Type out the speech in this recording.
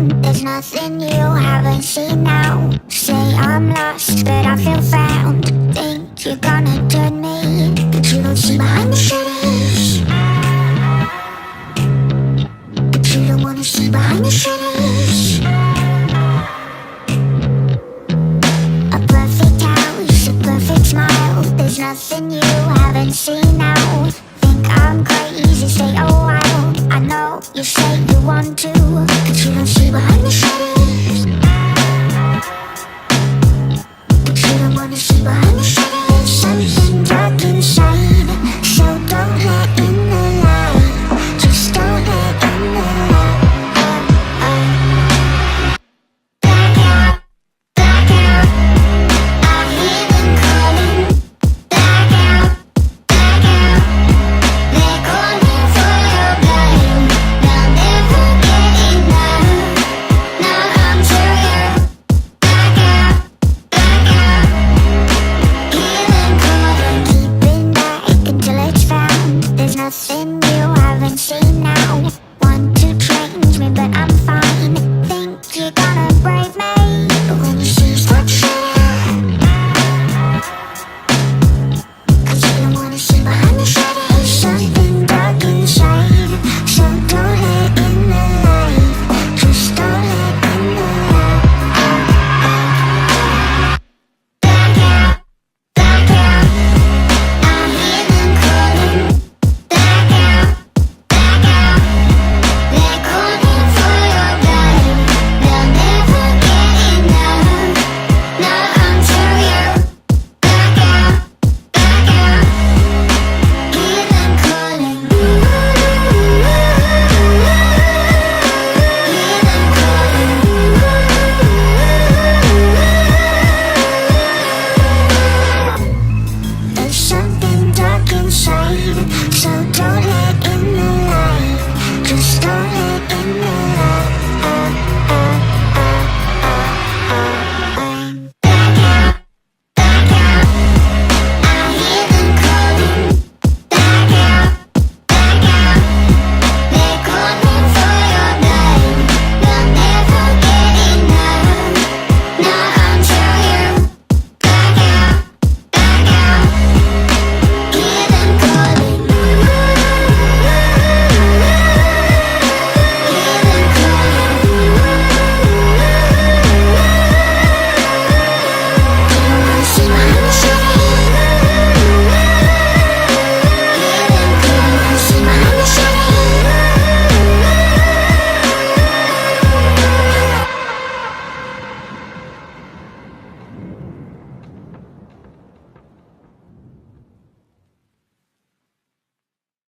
found. There's nothing you haven't seen now. Say I'm lost, but I feel found. Think you're gonna turn me, but you don't see behind the shutters. But you don't wanna see behind the shutters. A perfect house, a perfect smile. There's nothing you haven't seen now. Think I'm crazy, stay a while. I know you say you want to, but you don't see behind the shutters. But you don't wanna see behind the shutters. Something dark inside, so don't let in the light. Just don't let in the light. Black out, black out. I hear them calling. Black out, black out. They're calling for your blood. They'll never get enough. Now I'm sure. Black out, black out. Hear them calling. Keeping back until it's found. There's nothing